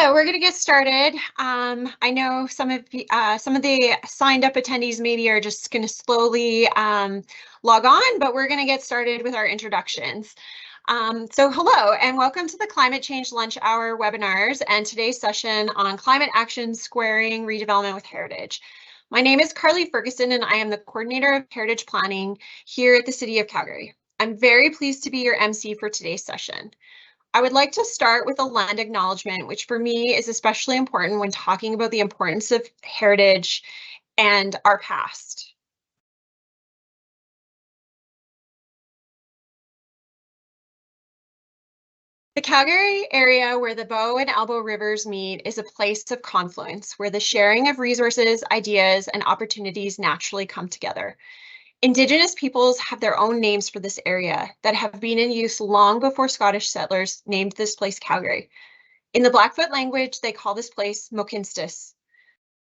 Hello, we're going to get started. I know some of the signed up attendees maybe are just going to slowly log on, but we're going to get started with our introductions. So hello and welcome to the Climate Change Lunch Hour webinars and today's session on climate action squaring redevelopment with heritage. My name is Carly Ferguson and I am the coordinator of heritage planning here at the City of Calgary. I'm very pleased to be your MC for today's session. I would like to start with a land acknowledgement, which for me is especially important when talking about the importance of heritage and our past. The Calgary area where the Bow and Elbow rivers meet is a place of confluence where the sharing of resources, ideas, and opportunities naturally come together. Indigenous peoples have their own names for this area that have been in use long before Scottish settlers named this place Calgary. In the Blackfoot language, they call this place Mohkinstsis.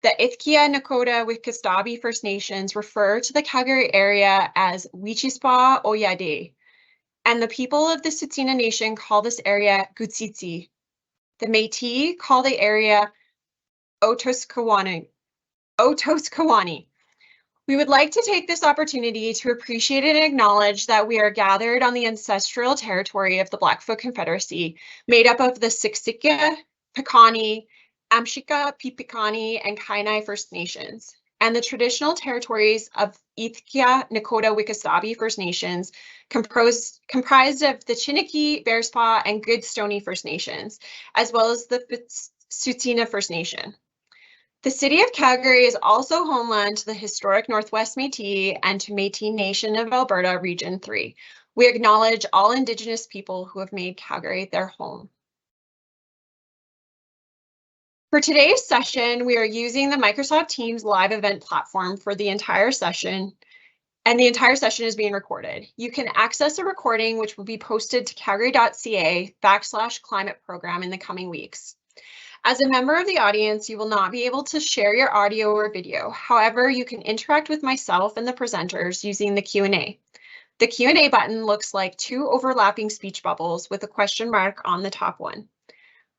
The Ithkia Nakota Wikastabi First Nations refer to the Calgary area as Wichispa Oyade, and the people of the Tsuut'ina Nation call this area Gutsitsi. The Métis call the area Otoskawani. We would like to take this opportunity to appreciate and acknowledge that we are gathered on the ancestral territory of the Blackfoot Confederacy, made up of the Siksika, Piikani, Amshika, Piikani, and Kainai First Nations, and the traditional territories of Ithkia Nakota Wikastabi First Nations, comprised of the Chiniki, Bearspaw, and Goodstoney First Nations, as well as the Tsuut'ina First Nation. The City of Calgary is also homeland to the historic Northwest Métis and to Métis Nation of Alberta Region 3. We acknowledge all Indigenous people who have made Calgary their home. For today's session, we are using the Microsoft Teams live event platform for the entire session, and the entire session is being recorded. You can access a recording which will be posted to calgary.ca/climate program in the coming weeks. As a member of the audience, you will not be able to share your audio or video. However, you can interact with myself and the presenters using the Q&A. The Q&A button looks like two overlapping speech bubbles with a question mark on the top one.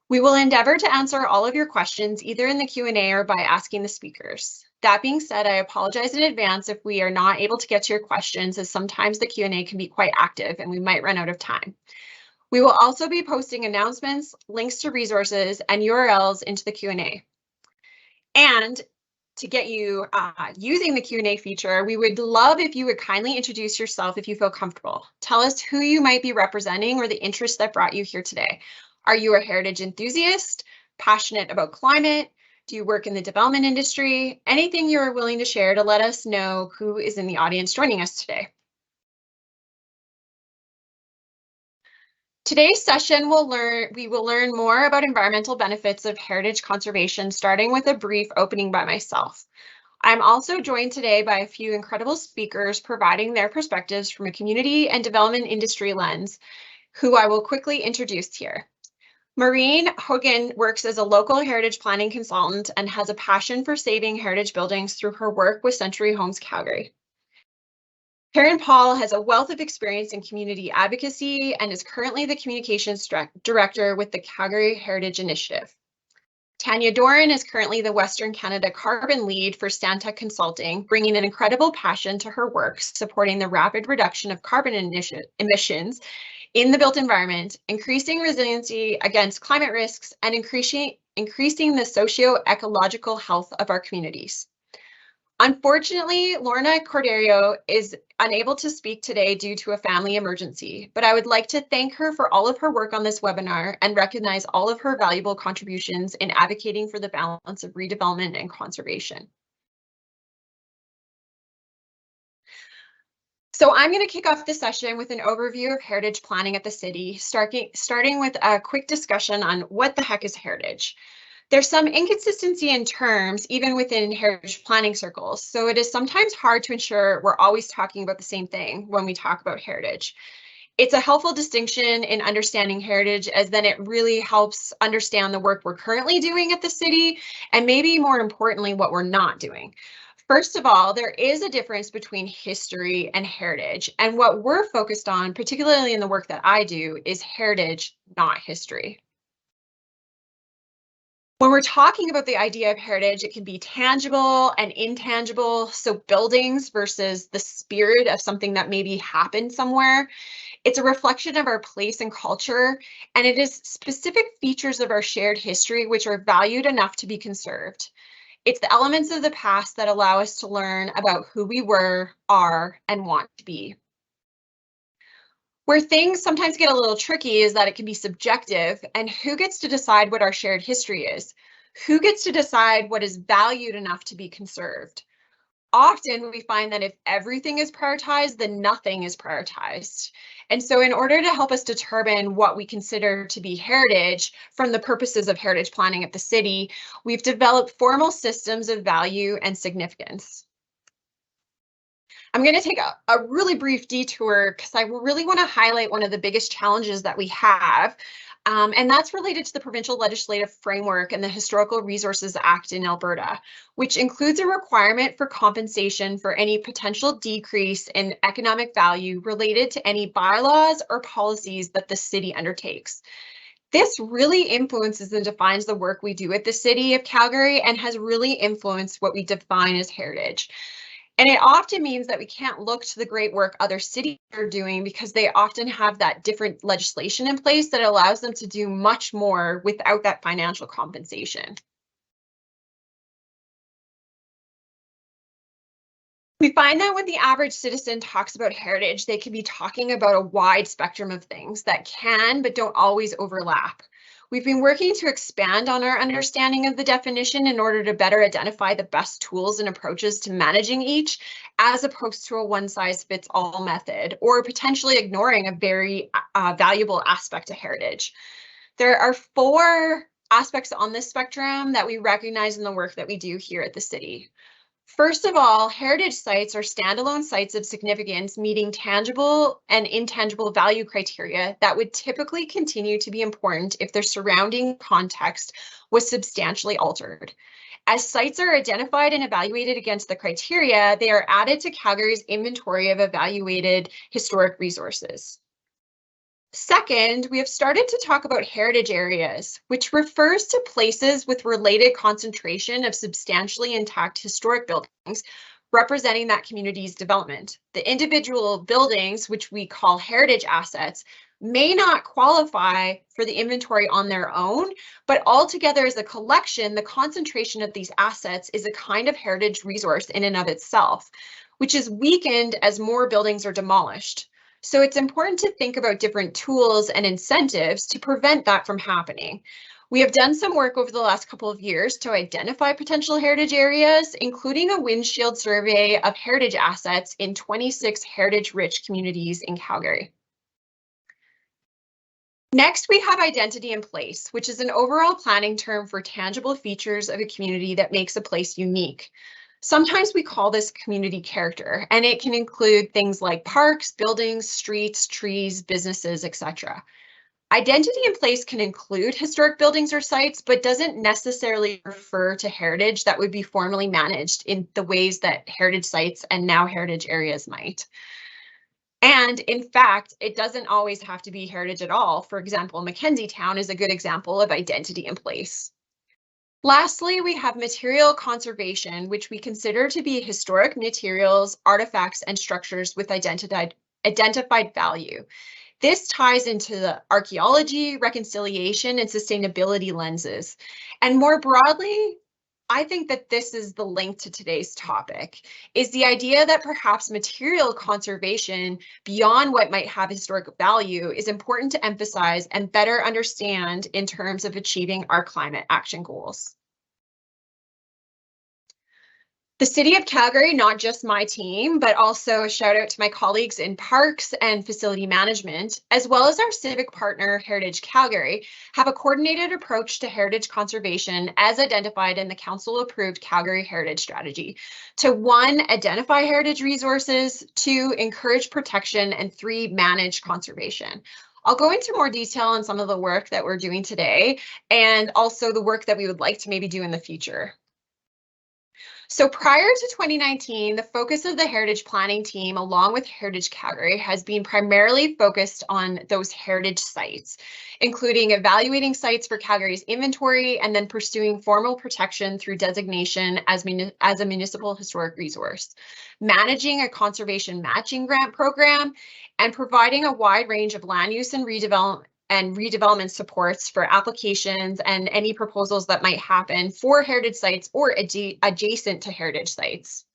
We will endeavor to answer all of your questions either in the Q&A or by asking the speakers. That being said, I apologize in advance if we are not able to get to your questions, as sometimes the Q&A can be quite active and we might run out of time. We will also be posting announcements, links to resources, and URLs into the Q&A. And to get you using the Q&A feature, we would love if you would kindly introduce yourself if you feel comfortable. Tell us who you might be representing or the interest that brought you here today. Are you a heritage enthusiast, passionate about climate? Do you work in the development industry? Anything you are willing to share to let us know who is in the audience joining us today. Today's session we will learn more about environmental benefits of heritage conservation, starting with a brief opening by myself. I'm also joined today by a few incredible speakers providing their perspectives from a community and development industry lens, who I will quickly introduce here. Maureen Hogan works as a local heritage planning consultant and has a passion for saving heritage buildings through her work with Century Homes Calgary. Karen Paul has a wealth of experience in community advocacy and is currently the communications director with the Calgary Heritage Initiative. Tanya Doran is currently the Western Canada Carbon Lead for Stantec Consulting, bringing an incredible passion to her work, supporting the rapid reduction of carbon emissions in the built environment, increasing resiliency against climate risks, and increasing the socio-ecological health of our communities. Unfortunately, Lorna Cordeiro is unable to speak today due to a family emergency, but I would like to thank her for all of her work on this webinar and recognize all of her valuable contributions in advocating for the balance of redevelopment and conservation. So I'm going to kick off the session with an overview of heritage planning at the city, starting with a quick discussion on what the heck is heritage. There's some inconsistency in terms, even within heritage planning circles, so it is sometimes hard to ensure we're always talking about the same thing when we talk about heritage. It's a helpful distinction in understanding heritage, as then it really helps understand the work we're currently doing at the city, and maybe more importantly, what we're not doing. First of all, there is a difference between history and heritage, and what we're focused on, particularly in the work that I do, is heritage, not history. When we're talking about the idea of heritage, it can be tangible and intangible. So buildings versus the spirit of something that maybe happened somewhere. It's a reflection of our place and culture, and it is specific features of our shared history which are valued enough to be conserved. It's the elements of the past that allow us to learn about who we were, are, and want to be. Where things sometimes get a little tricky is that it can be subjective, and who gets to decide what our shared history is? Who gets to decide what is valued enough to be conserved? Often we find that if everything is prioritized, then nothing is prioritized. And so in order to help us determine what we consider to be heritage from the purposes of heritage planning at the city, we've developed formal systems of value and significance. I'm going to take a really brief detour because I really want to highlight one of the biggest challenges that we have, and that's related to the provincial legislative framework and the Historical Resources Act in Alberta, which includes a requirement for compensation for any potential decrease in economic value related to any bylaws or policies that the city undertakes. This really influences and defines the work we do at the City of Calgary and has really influenced what we define as heritage. And it often means that we can't look to the great work other cities are doing because they often have that different legislation in place that allows them to do much more without that financial compensation. We find that when the average citizen talks about heritage, they can be talking about a wide spectrum of things that can but don't always overlap. We've been working to expand on our understanding of the definition in order to better identify the best tools and approaches to managing each, as opposed to a one-size-fits-all method, or potentially ignoring a very valuable aspect of heritage. There are 4 aspects on this spectrum that we recognize in the work that we do here at the city. First of all, heritage sites are standalone sites of significance meeting tangible and intangible value criteria that would typically continue to be important if their surrounding context was substantially altered. As sites are identified and evaluated against the criteria, they are added to Calgary's inventory of evaluated historic resources. Second, we have started to talk about heritage areas, which refers to places with related concentration of substantially intact historic buildings representing that community's development. The individual buildings, which we call heritage assets, may not qualify for the inventory on their own, but altogether as a collection, the concentration of these assets is a kind of heritage resource in and of itself, which is weakened as more buildings are demolished. So it's important to think about different tools and incentives to prevent that from happening. We have done some work over the last couple of years to identify potential heritage areas, including a windshield survey of heritage assets in 26 heritage-rich communities in Calgary. Next, we have identity in place, which is an overall planning term for tangible features of a community that makes a place unique. Sometimes we call this community character, and it can include things like parks, buildings, streets, trees, businesses, etc. Identity in place can include historic buildings or sites, but doesn't necessarily refer to heritage that would be formally managed in the ways that heritage sites and now heritage areas might. And in fact, it doesn't always have to be heritage at all. For example, Mackenzie Town is a good example of identity in place. Lastly, we have material conservation, which we consider to be historic materials, artifacts, and structures with identified value. This ties into the archaeology, reconciliation, and sustainability lenses. And more broadly, I think that this is the link to today's topic, is the idea that perhaps material conservation beyond what might have historic value is important to emphasize and better understand in terms of achieving our climate action goals. The City of Calgary, not just my team, but also a shout out to my colleagues in parks and facility management, as well as our civic partner, Heritage Calgary, have a coordinated approach to heritage conservation as identified in the council approved Calgary Heritage Strategy to 1, identify heritage resources, 2, encourage protection, and 3, manage conservation. I'll go into more detail on some of the work that we're doing today and also the work that we would like to maybe do in the future. So prior to 2019, the focus of the Heritage Planning team, along with Heritage Calgary, has been primarily focused on those heritage sites, including evaluating sites for Calgary's inventory and then pursuing formal protection through designation as a municipal historic resource, managing a conservation matching grant program, and providing a wide range of land use and redevelopment supports for applications and any proposals that might happen for heritage sites or adjacent to heritage sites.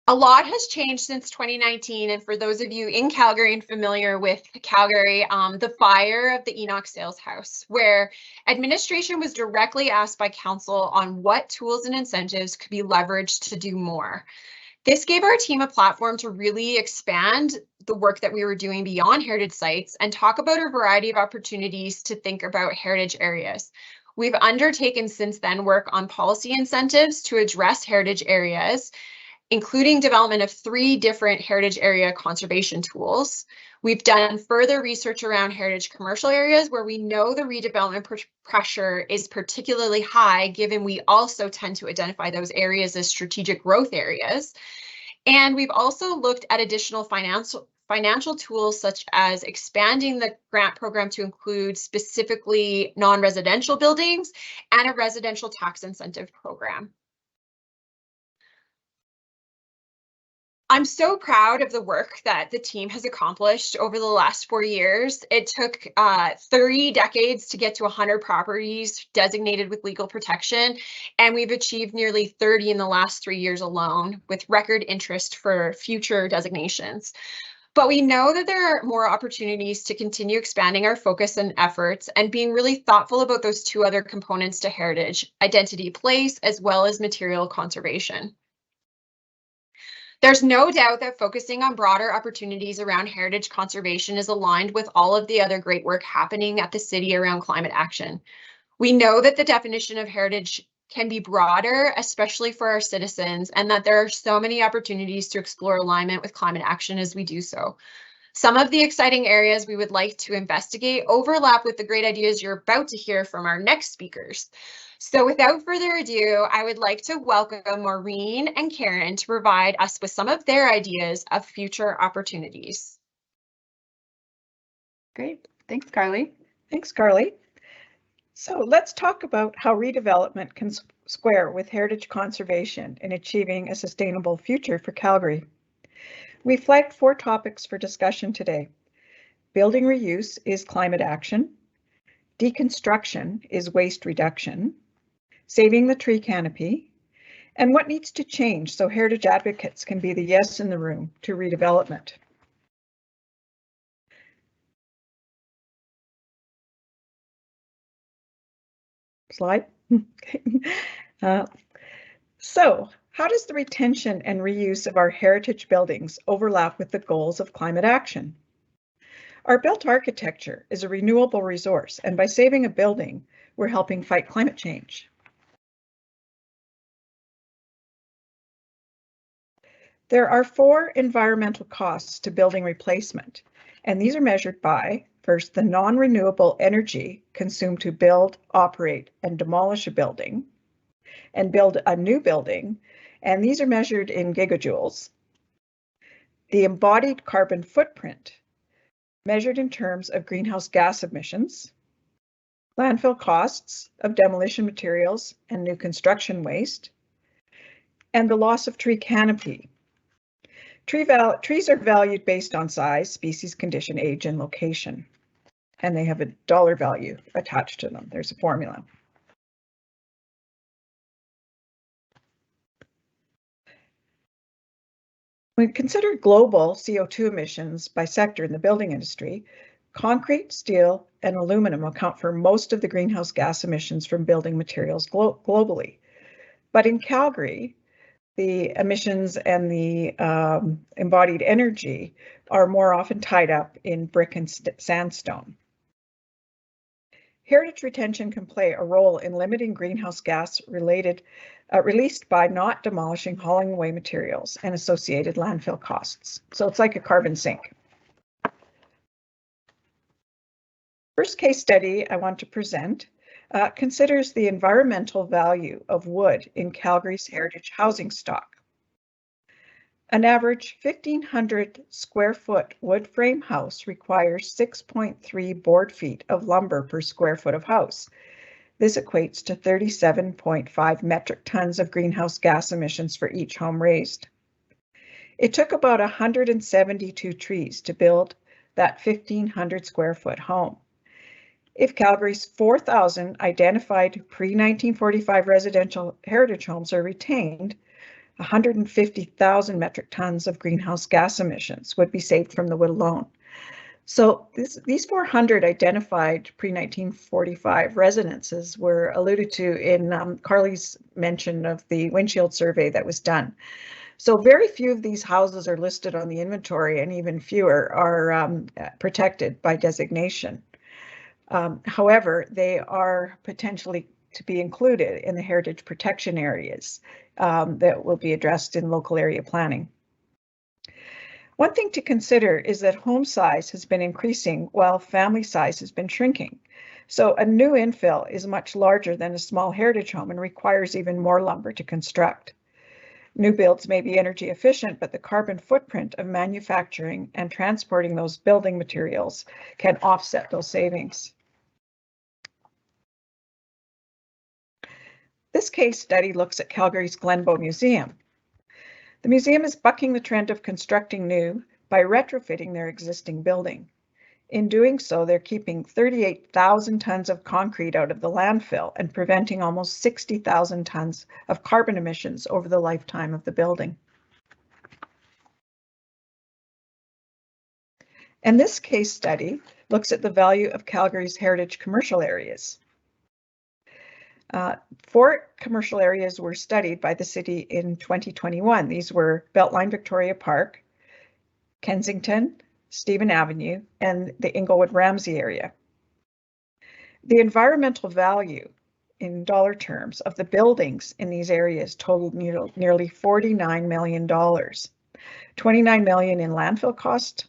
A lot has changed since 2019, and for those of you in Calgary and familiar with Calgary, the fire of the Enoch Sales House, where administration was directly asked by council on what tools and incentives could be leveraged to do more. This gave our team a platform to really expand the work that we were doing beyond heritage sites and talk about a variety of opportunities to think about heritage areas. We've undertaken since then work on policy incentives to address heritage areas, including development of 3 different heritage area conservation tools. We've done further research around heritage commercial areas where we know the redevelopment pressure is particularly high, given we also tend to identify those areas as strategic growth areas. And we've also looked at additional financial tools, such as expanding the grant program to include specifically non-residential buildings and a residential tax incentive program. I'm so proud of the work that the team has accomplished over the last 4 years. It took 3 decades to get to 100 properties designated with legal protection, and we've achieved nearly 30 in the last 3 years alone, with record interest for future designations. But we know that there are more opportunities to continue expanding our focus and efforts and being really thoughtful about those 2 other components to heritage, identity place, as well as material conservation. There's no doubt that focusing on broader opportunities around heritage conservation is aligned with all of the other great work happening at the city around climate action. We know that the definition of heritage can be broader, especially for our citizens, and that there are so many opportunities to explore alignment with climate action as we do so. Some of the exciting areas we would like to investigate overlap with the great ideas you're about to hear from our next speakers. So without further ado, I would like to welcome Maureen and Karen to provide us with some of their ideas of future opportunities. Great, thanks, Carly. Thanks, Carly. So let's talk about how redevelopment can square with heritage conservation in achieving a sustainable future for Calgary. We flagged 4 topics for discussion today. Building reuse is climate action. Deconstruction is waste reduction. Saving the tree canopy, and what needs to change so heritage advocates can be the yes in the room to redevelopment. Slide. So how does the retention and reuse of our heritage buildings overlap with the goals of climate action? Our built architecture is a renewable resource, and by saving a building, we're helping fight climate change. There are 4 environmental costs to building replacement, and these are measured by, first, the non-renewable energy consumed to build, operate, and demolish a building, and build a new building, and these are measured in gigajoules. The embodied carbon footprint, measured in terms of greenhouse gas emissions, landfill costs of demolition materials and new construction waste, and the loss of tree canopy. Trees are valued based on size, species, condition, age, and location, and they have a dollar value attached to them. There's a formula. When we consider global CO2 emissions by sector in the building industry, concrete, steel, and aluminum account for most of the greenhouse gas emissions from building materials globally. But in Calgary, the emissions and the embodied energy are more often tied up in brick and sandstone. Heritage retention can play a role in limiting greenhouse gas released by not demolishing, hauling away materials and associated landfill costs. So it's like a carbon sink. First case study I want to present considers the environmental value of wood in Calgary's heritage housing stock. An average 1,500 square foot wood frame house requires 6.3 board feet of lumber per square foot of house. This equates to 37.5 metric tons of greenhouse gas emissions for each home raised. It took about 172 trees to build that 1,500 square foot home. If Calgary's 4,000 identified pre-1945 residential heritage homes are retained, 150,000 metric tons of greenhouse gas emissions would be saved from the wood alone. So these 400 identified pre-1945 residences were alluded to in Carly's mention of the windshield survey that was done. So very few of these houses are listed on the inventory, and even fewer are protected by designation. However, they are potentially to be included in the heritage protection areas that will be addressed in local area planning. One thing to consider is that home size has been increasing while family size has been shrinking. So a new infill is much larger than a small heritage home and requires even more lumber to construct. New builds may be energy efficient, but the carbon footprint of manufacturing and transporting those building materials can offset those savings. This case study looks at Calgary's Glenbow Museum. The museum is bucking the trend of constructing new by retrofitting their existing building. In doing so, they're keeping 38,000 tons of concrete out of the landfill and preventing almost 60,000 tons of carbon emissions over the lifetime of the building. And this case study looks at the value of Calgary's heritage commercial areas. 4 commercial areas were studied by the city in 2021. These were Beltline Victoria Park, Kensington, Stephen Avenue, and the Inglewood Ramsey area. The environmental value in dollar terms of the buildings in these areas totaled nearly $49 million. $29 million in landfill cost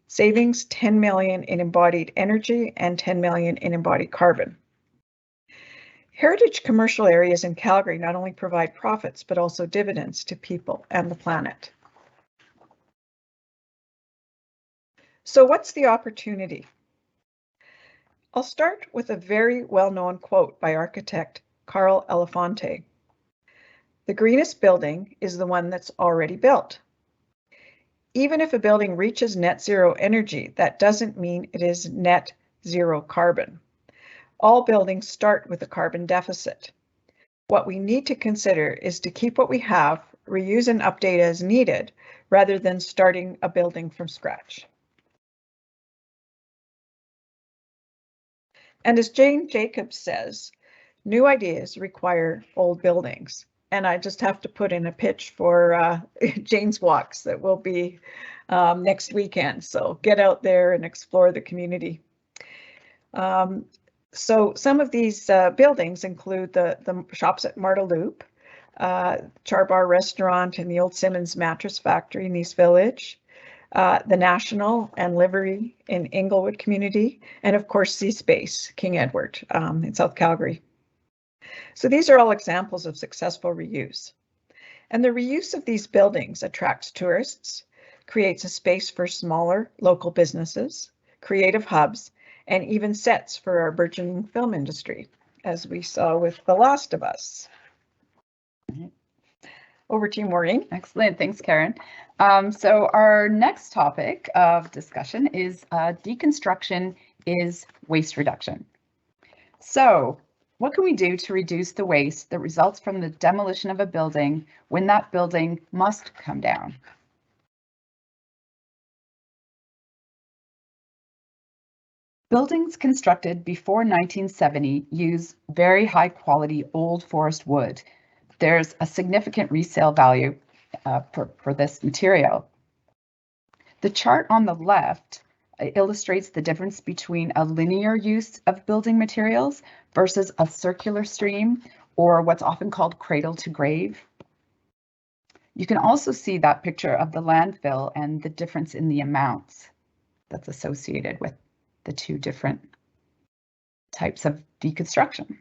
savings, $10 million in embodied energy, and $10 million in embodied carbon. Heritage commercial areas in Calgary not only provide profits, but also dividends to people and the planet. So what's the opportunity? I'll start with a very well-known quote by architect Carl Elefante. The greenest building is the one that's already built. Even if a building reaches net zero energy, that doesn't mean it is net zero carbon. All buildings start with a carbon deficit. What we need to consider is to keep what we have, reuse and update as needed, rather than starting a building from scratch. And as Jane Jacobs says, new ideas require old buildings. And I just have to put in a pitch for Jane's Walks that will be next weekend. So get out there and explore the community. So some of these buildings include the shops at Marda Loop, Char Bar Restaurant and the old Simmons Mattress Factory in East Village, the National and Livery in Inglewood community, and of course C-Space, King Edward in South Calgary. So these are all examples of successful reuse. And the reuse of these buildings attracts tourists, creates a space for smaller local businesses, creative hubs, and even sets for our burgeoning film industry, as we saw with The Last of Us. Over to you, Maureen. Excellent, thanks, Karen. So our next topic of discussion is deconstruction is waste reduction. So what can we do to reduce the waste that results from the demolition of a building when that building must come down? Buildings constructed before 1970 use very high quality old forest wood. There's a significant resale value for this material. The chart on the left illustrates the difference between a linear use of building materials versus a circular stream, or what's often called cradle to grave. You can also see that picture of the landfill and the difference in the amounts that's associated with the two different types of deconstruction.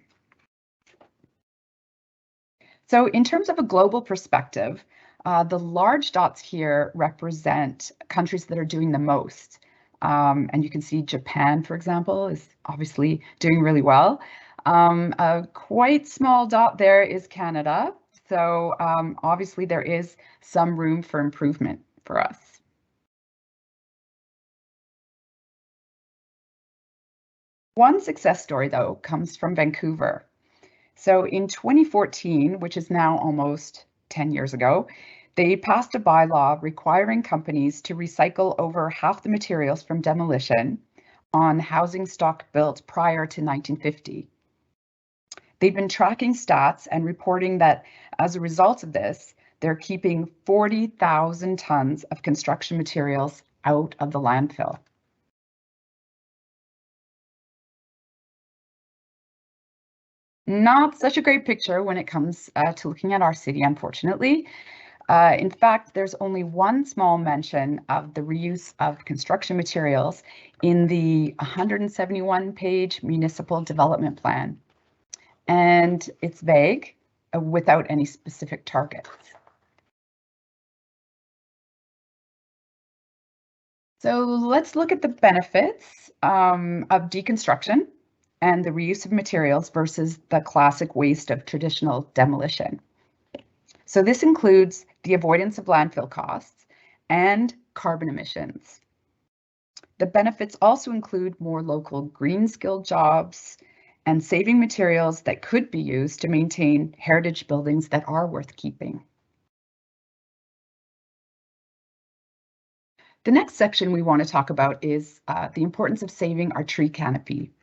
So in terms of a global perspective, the large dots here represent countries that are doing the most. And you can see Japan, for example, is obviously doing really well. A quite small dot there is Canada. So obviously there is some room for improvement for us. One success story, though, comes from Vancouver. So in 2014, which is now almost 10 years ago, they passed a bylaw requiring companies to recycle over half the materials from demolition on housing stock built prior to 1950. They've been tracking stats and reporting that as a result of this, they're keeping 40,000 tons of construction materials out of the landfill. Not such a great picture when it comes to looking at our city, unfortunately. In fact, there's only one small mention of the reuse of construction materials in the 171-page municipal development plan. And it's vague, without any specific targets. So let's look at the benefits of deconstruction and the reuse of materials versus the classic waste of traditional demolition. So this includes the avoidance of landfill costs and carbon emissions. The benefits also include more local green skilled jobs and saving materials that could be used to maintain heritage buildings that are worth keeping. The next section we want to talk about is the importance of saving our tree canopy.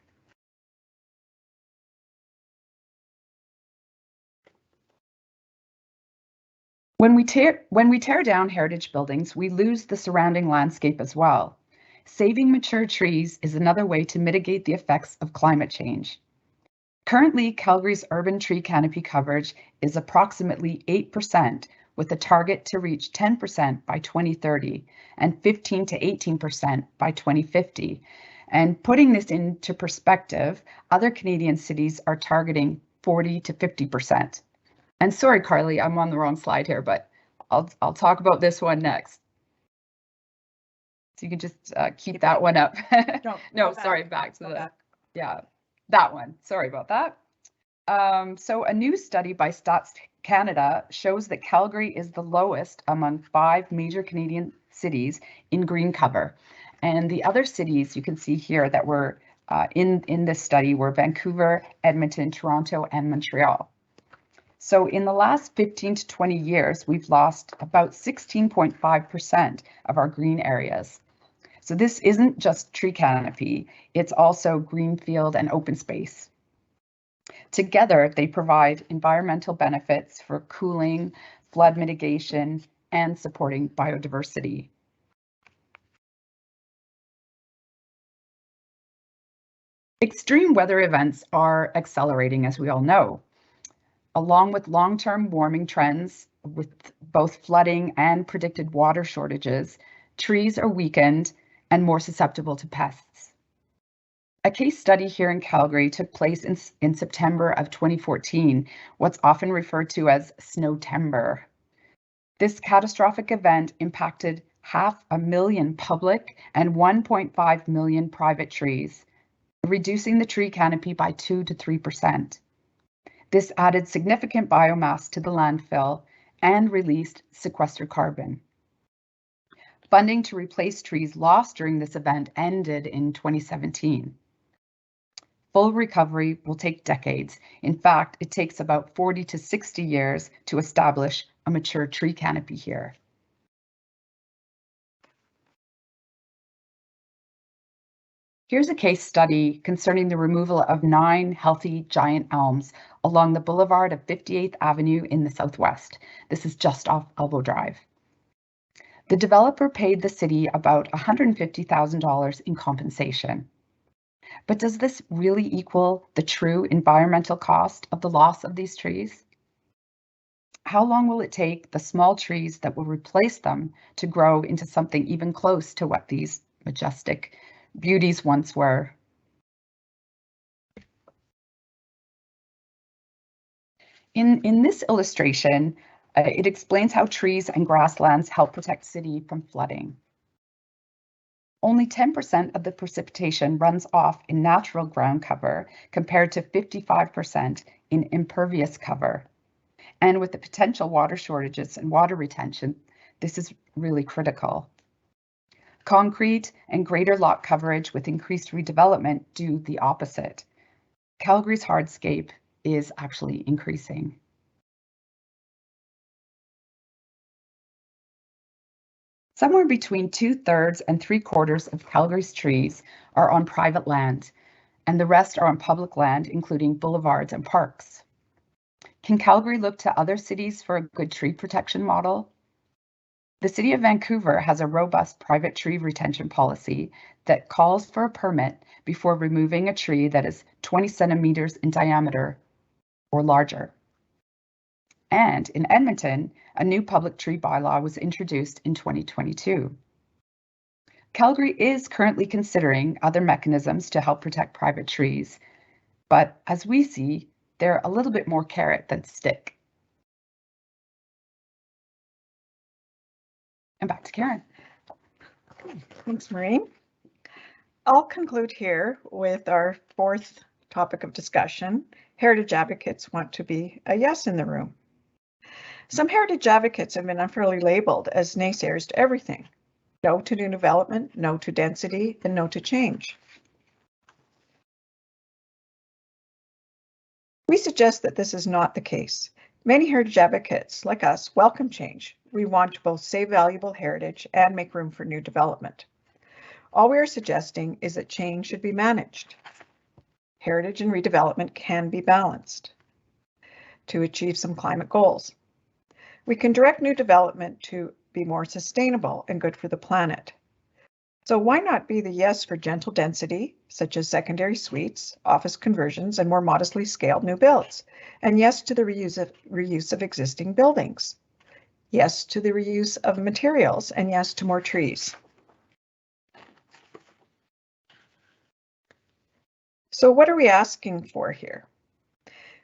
When we tear down heritage buildings, we lose the surrounding landscape as well. Saving mature trees is another way to mitigate the effects of climate change. Currently, Calgary's urban tree canopy coverage is approximately 8%, with a target to reach 10% by 2030 and 15 to 18% by 2050. And putting this into perspective, other Canadian cities are targeting 40 to 50%. And sorry, Carly, I'm on the wrong slide here, but I'll talk about this one next. So you can just keep that one up. No, sorry, back to the, yeah, that one. Sorry about that. So a new study by Stats Canada shows that Calgary is the lowest among 5 major Canadian cities in green cover. And the other cities you can see here that were in this study were Vancouver, Edmonton, Toronto, and Montreal. So in the last 15 to 20 years, we've lost about 16.5% of our green areas. So this isn't just tree canopy, it's also greenfield and open space. Together, they provide environmental benefits for cooling, flood mitigation, and supporting biodiversity. Extreme weather events are accelerating, as we all know. Along with long-term warming trends, with both flooding and predicted water shortages, trees are weakened and more susceptible to pests. A case study here in Calgary took place in September of 2014, what's often referred to as Snowtember. This catastrophic event impacted 500,000 public and 1.5 million private trees, reducing the tree canopy by 2 to 3%. This added significant biomass to the landfill and released sequestered carbon. Funding to replace trees lost during this event ended in 2017. Full recovery will take decades. In fact, it takes about 40 to 60 years to establish a mature tree canopy here. Here's a case study concerning the removal of 9 healthy giant elms along the boulevard of 58th Avenue in the Southwest. This is just off Elbow Drive. The developer paid the city about $150,000 in compensation. But does this really equal the true environmental cost of the loss of these trees? How long will it take the small trees that will replace them to grow into something even close to what these majestic beauties once were? In this illustration, it explains how trees and grasslands help protect city from flooding. Only 10% of the precipitation runs off in natural ground cover compared to 55% in impervious cover. And with the potential water shortages and water retention, this is really critical. Concrete and greater lot coverage with increased redevelopment do the opposite. Calgary's hardscape is actually increasing. Somewhere between 2/3 and 3/4 of Calgary's trees are on private land, and the rest are on public land, including boulevards and parks. Can Calgary look to other cities for a good tree protection model? The City of Vancouver has a robust private tree retention policy that calls for a permit before removing a tree that is 20 centimeters in diameter or larger. And in Edmonton, a new public tree bylaw was introduced in 2022. Calgary is currently considering other mechanisms to help protect private trees, but as we see, they're a little bit more carrot than stick. And back to Karen. Thanks, Maureen. I'll conclude here with our fourth topic of discussion. Heritage advocates want to be a yes in the room. Some heritage advocates have been unfairly labeled as naysayers to everything. No to new development, no to density, and no to change. We suggest that this is not the case. Many heritage advocates, like us, welcome change. We want to both save valuable heritage and make room for new development. All we are suggesting is that change should be managed. Heritage and redevelopment can be balanced to achieve some climate goals. We can direct new development to be more sustainable and good for the planet. So why not be the yes for gentle density, such as secondary suites, office conversions, and more modestly scaled new builds? And yes to the reuse of existing buildings. Yes to the reuse of materials, and yes to more trees. So what are we asking for here?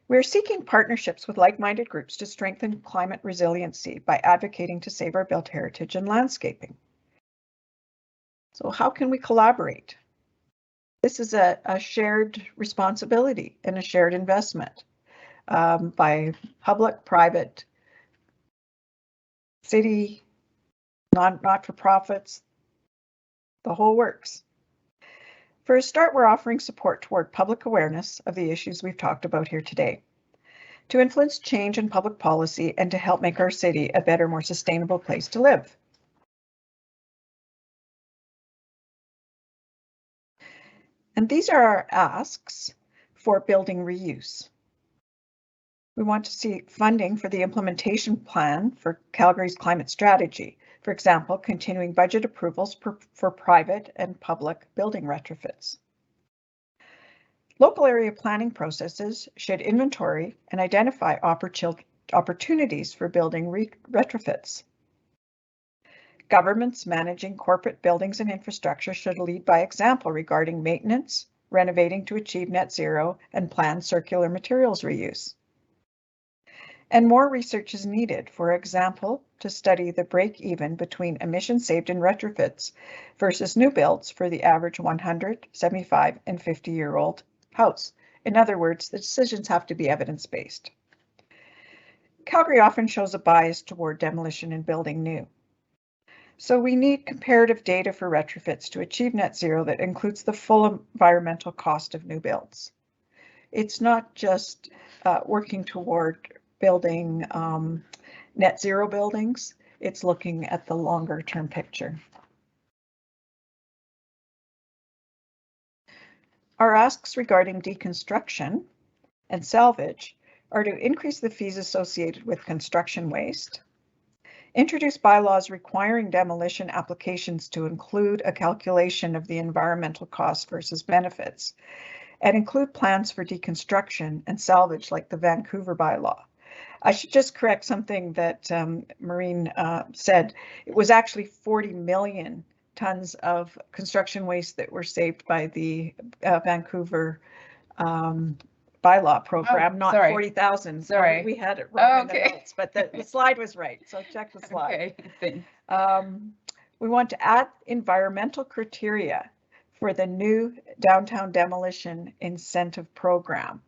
We're seeking partnerships with like-minded groups to strengthen climate resiliency by advocating to save our built heritage and landscaping. So how can we collaborate? This is a shared responsibility and a shared investment by public, private, city, not-for-profits, the whole works. For a start, we're offering support toward public awareness of the issues we've talked about here today, to influence change in public policy and to help make our city a better, more sustainable place to live. And these are our asks for building reuse. We want to see funding for the implementation plan for Calgary's climate strategy. For example, continuing budget approvals for private and public building retrofits. Local area planning processes should inventory and identify opportunities for building retrofits. Governments managing corporate buildings and infrastructure should lead by example regarding maintenance, renovating to achieve net zero, and planned circular materials reuse. And more research is needed, for example, to study the break-even between emissions saved in retrofits versus new builds for the average 100, 75, and 50-year-old house. In other words, the decisions have to be evidence-based. Calgary often shows a bias toward demolition and building new. So we need comparative data for retrofits to achieve net zero that includes the full environmental cost of new builds. It's not just working toward building net zero buildings, it's looking at the longer term picture. Our asks regarding deconstruction and salvage are to increase the fees associated with construction waste, introduce bylaws requiring demolition applications to include a calculation of the environmental cost versus benefits, and include plans for deconstruction and salvage like the Vancouver bylaw. I should just correct something that Maureen said. It was actually 40 million tons of construction waste that were saved by the Vancouver bylaw bylaw program, not sorry. 40,000. Sorry. We had it wrong in the Okay. notes, but the slide was right. So check the slide. Okay, thanks. We want to add environmental criteria for the new downtown demolition incentive program.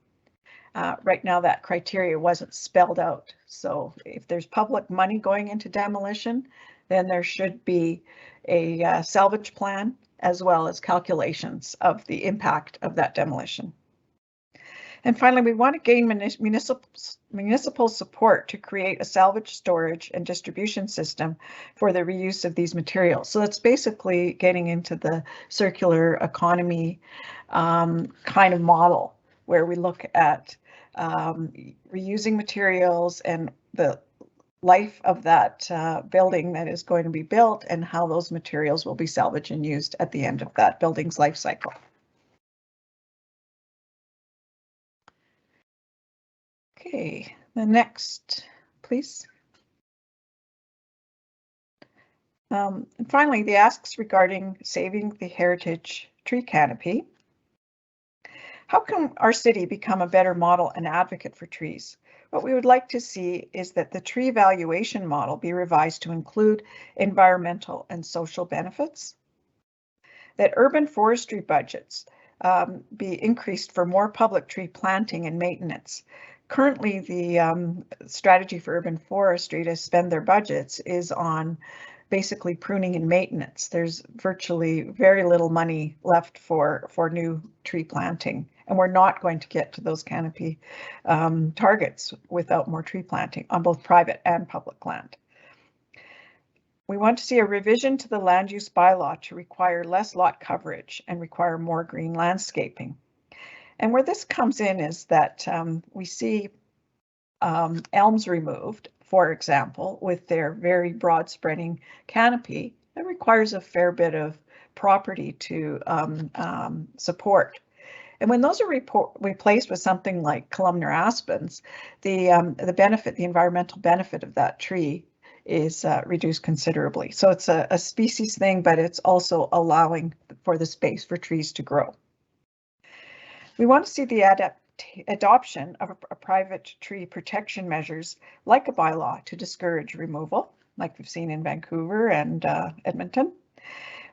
Right now that criteria wasn't spelled out. So if there's public money going into demolition, then there should be a salvage plan as well as calculations of the impact of that demolition. And finally, we want to gain municipal support to create a salvage storage and distribution system for the reuse of these materials. So that's basically getting into the circular economy kind of model where we look at reusing materials and the life of that building that is going to be built and how those materials will be salvaged and used at the end of that building's life cycle. Okay, the next, please. And finally, the asks regarding saving the heritage tree canopy. How can our city become a better model and advocate for trees? What we would like to see is that the tree valuation model be revised to include environmental and social benefits, that urban forestry budgets be increased for more public tree planting and maintenance. Currently, the strategy for urban forestry to spend their budgets is on basically pruning and maintenance. There's virtually very little money left for new tree planting, and we're not going to get to those canopy targets without more tree planting on both private and public land. We want to see a revision to the land use bylaw to require less lot coverage and require more green landscaping. And where this comes in is that we see elms removed, for example, with their very broad spreading canopy. It requires a fair bit of property to support. And when those are replaced with something like columnar aspens, the environmental benefit of that tree is reduced considerably. So it's a species thing, but it's also allowing for the space for trees to grow. We want to see the adoption of a private tree protection measures like a bylaw to discourage removal, like we've seen in Vancouver and Edmonton.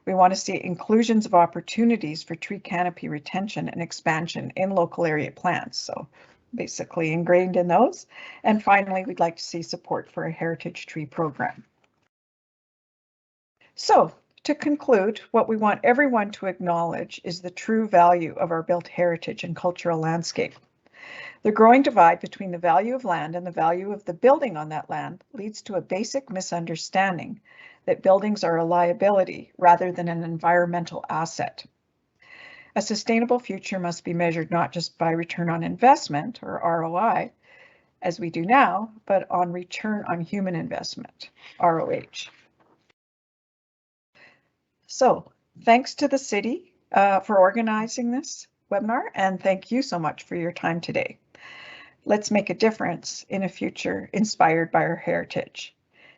We want to see inclusions of opportunities for tree canopy retention and expansion in local area plans. So basically ingrained in those. And finally, we'd like to see support for a heritage tree program. So to conclude, what we want everyone to acknowledge is the true value of our built heritage and cultural landscape. The growing divide between the value of land and the value of the building on that land leads to a basic misunderstanding that buildings are a liability rather than an environmental asset. A sustainable future must be measured not just by return on investment, or ROI, as we do now, but on return on human investment, ROH. So thanks to the city for organizing this webinar, and thank you so much for your time today. Let's make a difference in a future inspired by our heritage.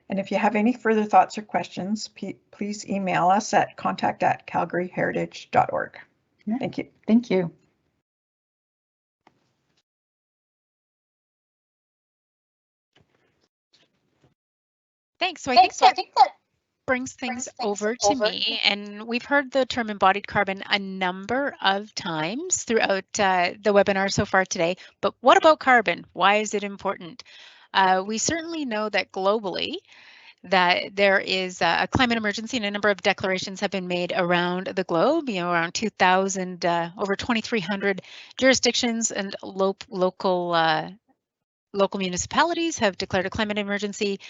And if you have any further thoughts or questions, please email us at contact@calgaryheritage.org. Yeah. Thank you. Thank you. Thanks. So I think that brings things over to me, and we've heard the term embodied carbon a number of times throughout the webinar so far today, but what about carbon? Why is it important? We certainly know that globally that there is a climate emergency, and a number of declarations have been made around the globe, around 2,000, over 2,300 jurisdictions and local municipalities have declared a climate emergency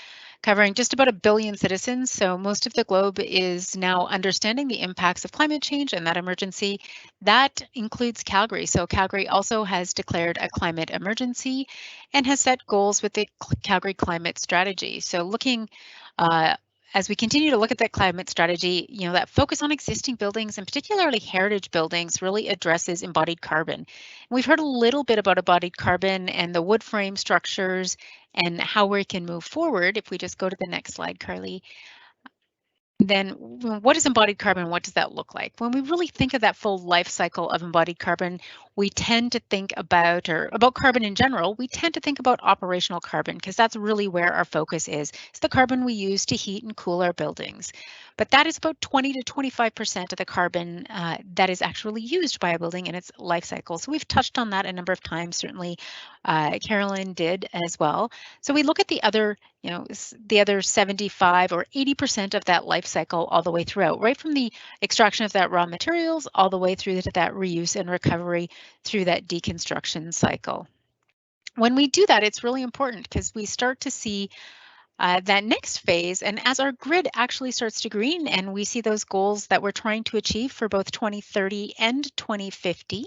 covering just about 1 billion citizens. So most of the globe is now understanding the impacts of climate change and that emergency. That includes Calgary. So Calgary also has declared a climate emergency and has set goals with the Calgary climate strategy. So looking as we continue to look at that climate strategy, that focus on existing buildings and particularly heritage buildings really addresses embodied carbon. And we've heard a little bit about embodied carbon and the wood frame structures and how we can move forward. If we just go to the next slide, Carly. then what is embodied carbon? What does that look like? When we really think of that full life cycle of embodied carbon, we tend to think about, or about carbon in general, we tend to think about operational carbon because that's really where our focus is. It's the carbon we use to heat and cool our buildings. But that is about 20 to 25% of the carbon that is actually used by a building in its life cycle. So we've touched on that a number of times, certainly Carolyn did as well. So we look at the other, the other 75 or 80% of that life cycle all the way throughout, right from the extraction of that raw materials all the way through to that reuse and recovery through that deconstruction cycle. When we do that, it's really important because we start to see that next phase, and as our grid actually starts to green and we see those goals that we're trying to achieve for both 2030 and 2050,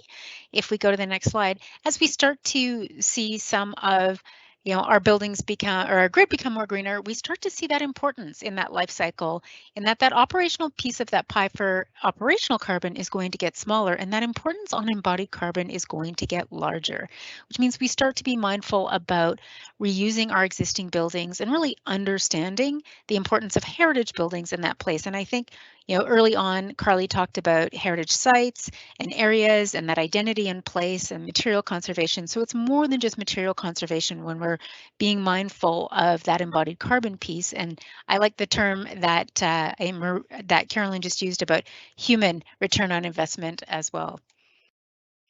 if we go to the next slide, as we start to see some of our buildings become, or our grid become more greener, we start to see that importance in that life cycle, and that operational piece of that pie for operational carbon is going to get smaller, and that importance on embodied carbon is going to get larger, which means we start to be mindful about reusing our existing buildings and really understanding the importance of heritage buildings in that place. And I think, early on, Carly talked about heritage sites and areas and that identity in place and material conservation. So it's more than just material conservation when we're being mindful of that embodied carbon piece. And I like the term that that Carolyn just used about human return on investment as well.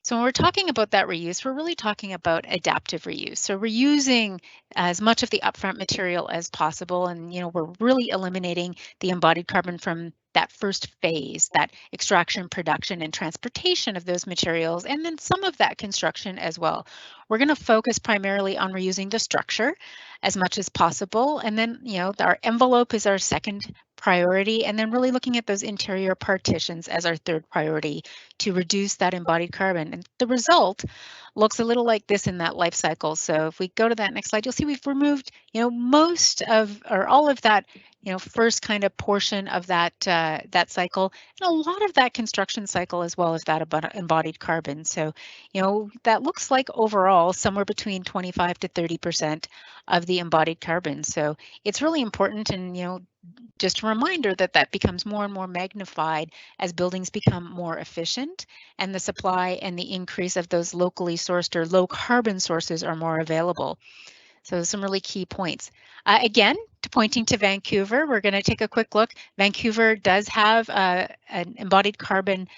So when we're talking about that reuse, we're really talking about adaptive reuse. So reusing as much of the upfront material as possible, and we're really eliminating the embodied carbon from that first phase, that extraction, production, and transportation of those materials, and then some of that construction as well. We're going to focus primarily on reusing the structure as much as possible, and then our envelope is our second priority, and then really looking at those interior partitions as our third priority to reduce that embodied carbon. And the result looks a little like this in that life cycle. So if we go to that next slide, you'll see we've removed, most of, or all of that, first kind of portion of that that cycle, and a lot of that construction cycle as well as that embodied carbon. So, that looks like overall somewhere between 25 to 30% of the embodied carbon. So it's really important, and just a reminder that that becomes more and more magnified as buildings become more efficient and the supply and the increase of those locally sourced or low carbon sources are more available. So some really key points. Again, pointing to Vancouver, we're going to take a quick look. Vancouver does have an embodied carbon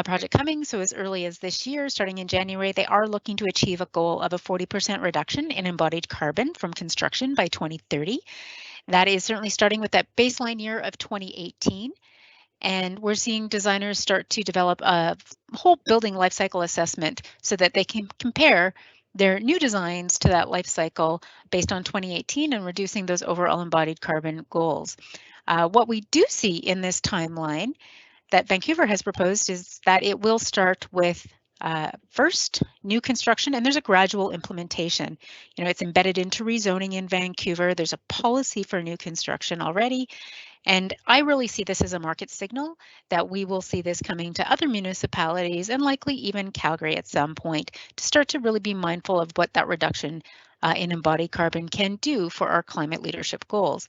project coming. So as early as this year, starting in January, they are looking to achieve a goal of a 40% reduction in embodied carbon from construction by 2030. That is certainly starting with that baseline year of 2018. And we're seeing designers start to develop a whole building life cycle assessment so that they can compare their new designs to that life cycle based on 2018 and reducing those overall embodied carbon goals. What we do see in this timeline that Vancouver has proposed is that it will start with first new construction, and there's a gradual implementation. It's embedded into rezoning in Vancouver. There's a policy for new construction already. And I really see this as a market signal that we will see this coming to other municipalities and likely even Calgary at some point to start to really be mindful of what that reduction in embodied carbon can do for our climate leadership goals.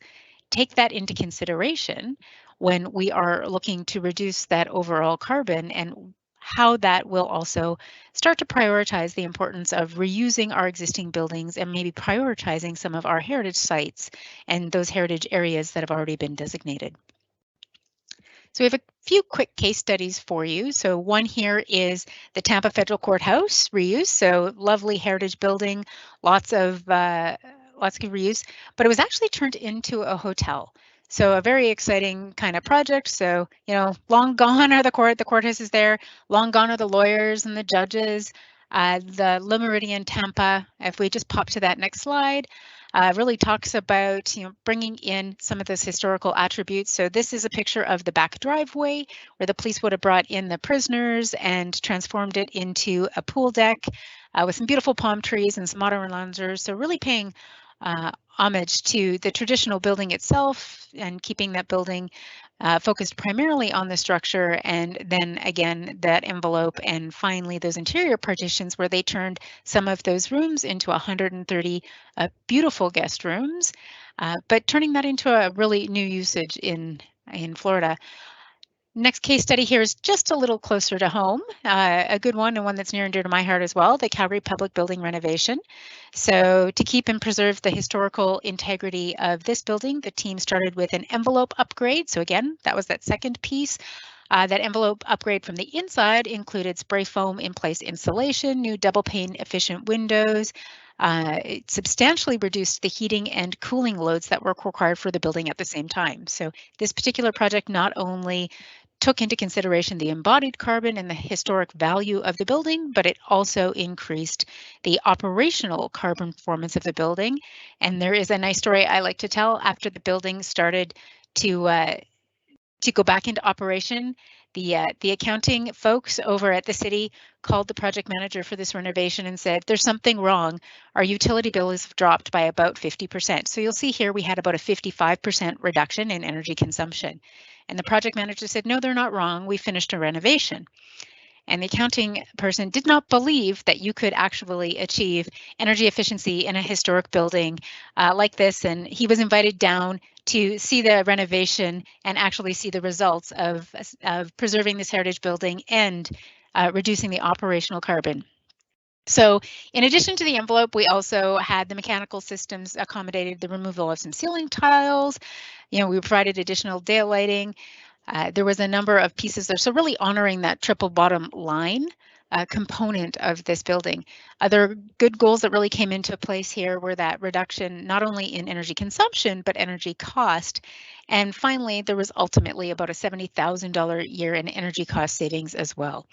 Take that into consideration when we are looking to reduce that overall carbon and how that will also start to prioritize the importance of reusing our existing buildings and maybe prioritizing some of our heritage sites and those heritage areas that have already been designated. So we have a few quick case studies for you. So one here is the Tampa Federal Courthouse reuse. So lovely heritage building, lots of reuse, but it was actually turned into a hotel. So a very exciting kind of project. So, long gone are the courthouse is there, long gone are the lawyers and the judges. The Le Méridien Tampa, if we just pop to that next slide, really talks about, bringing in some of those historical attributes. So this is a picture of the back driveway where the police would have brought in the prisoners and transformed it into a pool deck with some beautiful palm trees and some modern loungers. So really paying homage to the traditional building itself and keeping that building focused primarily on the structure, and then again that envelope, and finally those interior partitions where they turned some of those rooms into 130 beautiful guest rooms, but turning that into a really new usage in in Florida. Next case study here is just a little closer to home, a good one and one that's near and dear to my heart as well, the Calgary Public Building renovation. So to keep and preserve the historical integrity of this building, the team started with an envelope upgrade. So again, that was that second piece. That envelope upgrade from the inside included spray foam in place insulation, new double pane efficient windows. It substantially reduced the heating and cooling loads that were required for the building at the same time. So this particular project not only took into consideration the embodied carbon and the historic value of the building, but it also increased the operational carbon performance of the building. And there is a nice story I like to tell. After the building started to go back into operation, the accounting folks over at the city called the project manager for this renovation and said, there's something wrong. Our utility bill has dropped by about 50%. So you'll see here we had about a 55% reduction in energy consumption. And the project manager said, no, they're not wrong. We finished a renovation. And the accounting person did not believe that you could actually achieve energy efficiency in a historic building like this. And he was invited down to see the renovation and actually see the results of preserving this heritage building and reducing the operational carbon. So in addition to the envelope, we also had the mechanical systems accommodated the removal of some ceiling tiles. You know, we provided additional daylighting. There was a number of pieces there, so really honoring that triple bottom line component of this building. Other good goals that really came into place here were that reduction not only in energy consumption, but energy cost. And finally, there was ultimately about a $70,000 a year in energy cost savings as well.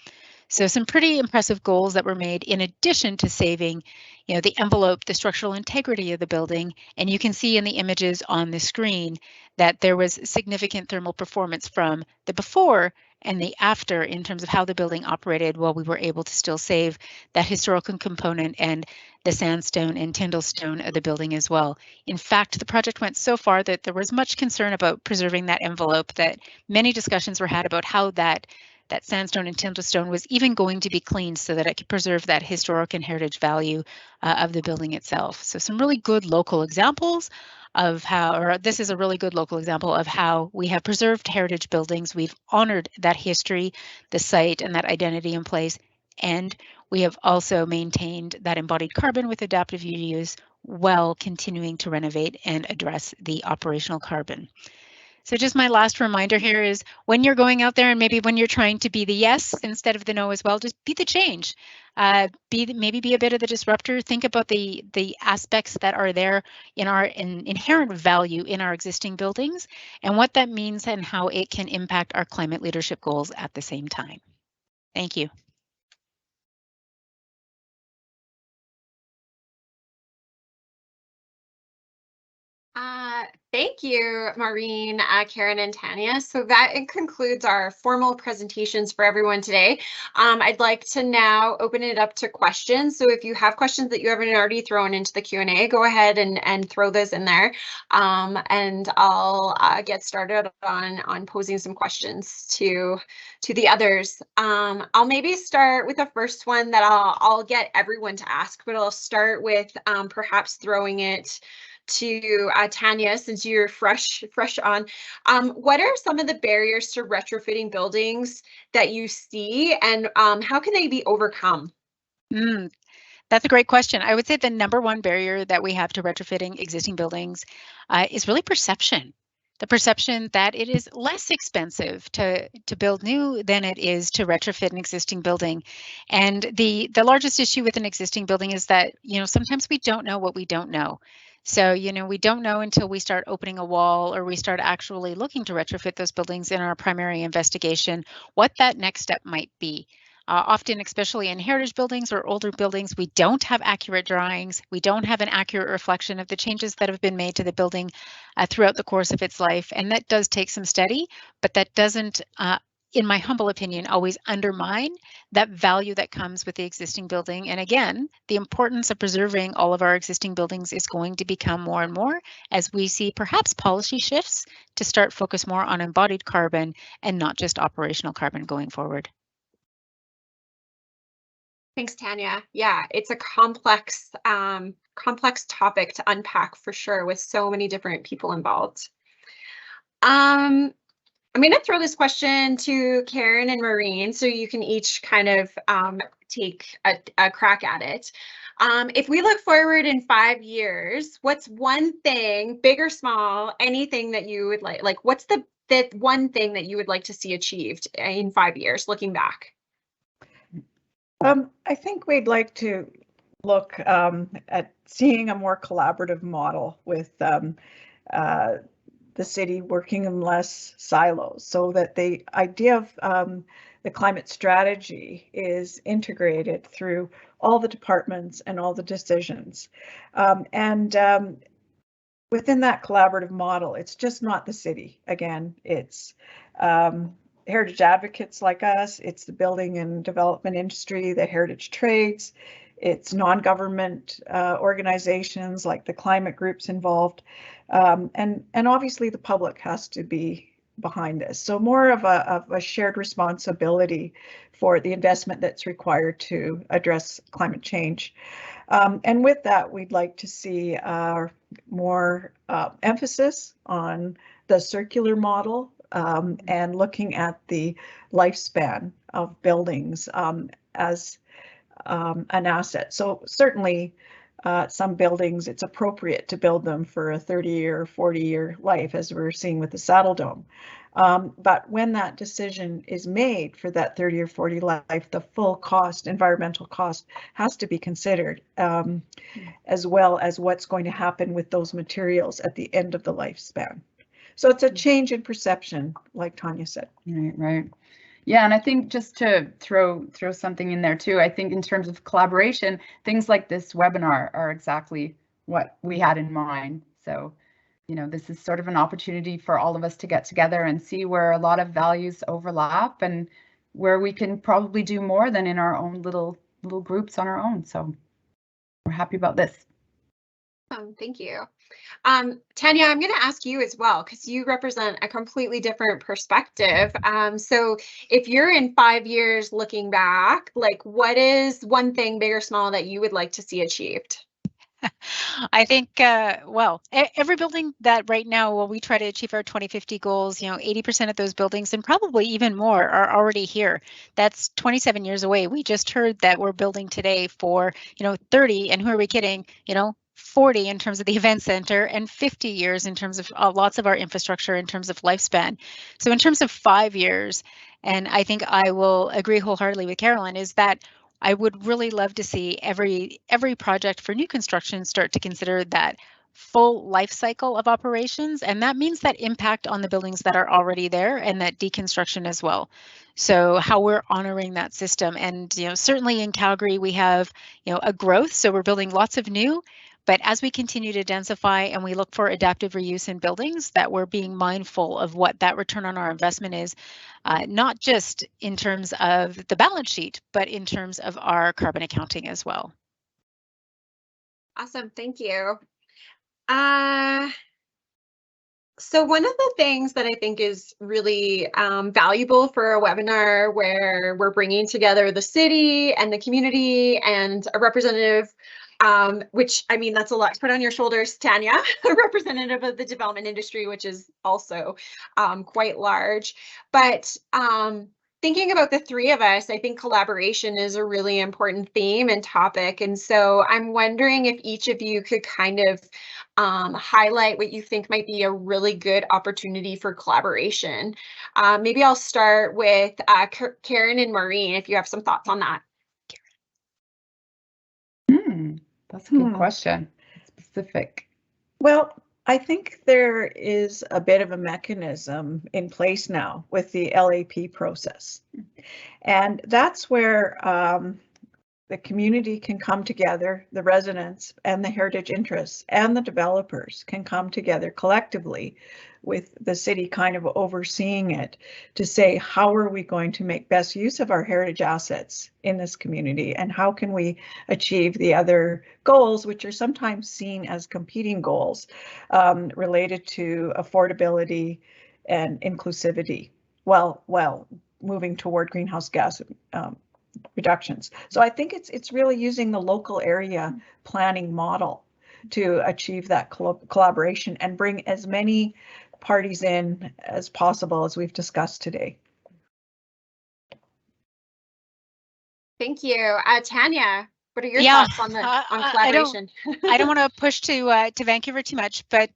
So some pretty impressive goals that were made in addition to saving, you know, the envelope, the structural integrity of the building. And you can see in the images on the screen that there was significant thermal performance from the before and the after in terms of how the building operated, while we were able to still save that historical component and the sandstone and Tyndall stone of the building as well. In fact, the project went so far that there was much concern about preserving that envelope, that many discussions were had about how that sandstone and Tyndall stone was even going to be cleaned so that it could preserve that historic and heritage value of the building itself. So some really good local examples of how, or this is a really good local example of how we have preserved heritage buildings. We've honored that history, the site, and that identity in place. And we have also maintained that embodied carbon with adaptive reuse while continuing to renovate and address the operational carbon. So just my last reminder here is when you're going out there and maybe when you're trying to be the yes instead of the no as well, just be the change. Maybe be a bit of the disruptor. Think about the aspects that are there in our inherent value in our existing buildings and what that means and how it can impact our climate leadership goals at the same time. Thank you. Thank you, Maureen, Karen, and Tanya. So that concludes our formal presentations for everyone today. I'd like to now open it up to questions. So if you have questions that you haven't already thrown into the Q&A, go ahead and throw those in there. And I'll get started on posing some questions to the others. I'll maybe start with the first one that I'll get everyone to ask, but I'll start with perhaps throwing it to Tanya, since you're fresh on. What are some of the barriers to retrofitting buildings that you see, and how can they be overcome? That's a great question. I would say the number one barrier that we have to retrofitting existing buildings is really perception. The perception that it is less expensive to build new than it is to retrofit an existing building. And the largest issue with an existing building is that, you know, sometimes we don't know what we don't know. So, you know, we don't know until we start opening a wall or we start actually looking to retrofit those buildings in our primary investigation, what that next step might be. Often, especially in heritage buildings or older buildings, we don't have accurate drawings. We don't have an accurate reflection of the changes that have been made to the building throughout the course of its life. And that does take some study, but that doesn't, in my humble opinion, always undermine that value that comes with the existing building. And again, the importance of preserving all of our existing buildings is going to become more and more as we see perhaps policy shifts to start focus more on embodied carbon and not just operational carbon going forward. Thanks, Tanya. Yeah, it's a complex topic to unpack for sure, with so many different people involved. I'm going to throw this question to Karen and Maureen, so you can each kind of take a crack at it. If we look forward in 5 years, what's one thing, big or small, anything that you would like what's the one thing that you would like to see achieved in 5 years, looking back? I think we'd like to look at seeing a more collaborative model with the city working in less silos, so that the idea of the climate strategy is integrated through all the departments and all the decisions. Within that collaborative model, it's just not the city. Again, it's heritage advocates like us, it's the building and development industry, the heritage trades, it's non-government organizations like the climate groups involved, and obviously the public has to be behind this. So more of a shared responsibility for the investment that's required to address climate change. And with that, we'd like to see more emphasis on the circular model and looking at the lifespan of buildings as an asset. So certainly some buildings, it's appropriate to build them for a 30-year or 40-year life, as we're seeing with the Saddledome. But when that decision is made for that 30 or 40 life, the full cost, environmental cost, has to be considered, as well as what's going to happen with those materials at the end of the lifespan. So it's a change in perception, like Tanya said. Right. Yeah, and I think just to throw something in there too, I think in terms of collaboration, things like this webinar are exactly what we had in mind. So, you know, this is sort of an opportunity for all of us to get together and see where a lot of values overlap and where we can probably do more than in our own little groups on our own. So we're happy about this. Thank you. Tanya, I'm going to ask you as well, because you represent a completely different perspective. So if you're in 5 years looking back, like what is one thing, big or small, that you would like to see achieved? I think, well, every building that right now, while we try to achieve our 2050 goals, you know, 80% of those buildings and probably even more are already here. That's 27 years away. We just heard that we're building today for, 30, and who are we kidding? 40 in terms of the event center and 50 years in terms of lots of our infrastructure in terms of lifespan. So in terms of 5 years, and I think I will agree wholeheartedly with Carolyn, is that I would really love to see every project for new construction start to consider that full life cycle of operations, and that means that impact on the buildings that are already there and that deconstruction as well. So how we're honoring that system, and certainly in Calgary we have a growth, so we're building lots of new. But as we continue to densify and we look for adaptive reuse in buildings, that we're being mindful of what that return on our investment is, not just in terms of the balance sheet, but in terms of our carbon accounting as well. Awesome, thank you. So one of the things that I think is really valuable for a webinar where we're bringing together the city and the community and a representative, which, I mean, that's a lot to put on your shoulders, Tanya, a representative of the development industry, which is also quite large. But thinking about the three of us, I think collaboration is a really important theme and topic. And so I'm wondering if each of you could kind of highlight what you think might be a really good opportunity for collaboration. Maybe I'll start with Karen and Maureen, if you have some thoughts on that. That's a good question. Specific. Well, I think there is a bit of a mechanism in place now with the LAP process. And that's where the community can come together, the residents and the heritage interests and the developers can come together collectively with the city kind of overseeing it to say, how are we going to make best use of our heritage assets in this community, and how can we achieve the other goals, which are sometimes seen as competing goals related to affordability and inclusivity, while moving toward greenhouse gas reductions. So I think it's really using the local area planning model to achieve that collaboration and bring as many parties in as possible, as we've discussed today. Thank you. Tanya, what are your Yeah, thoughts on collaboration? I don't want to push to Vancouver too much, but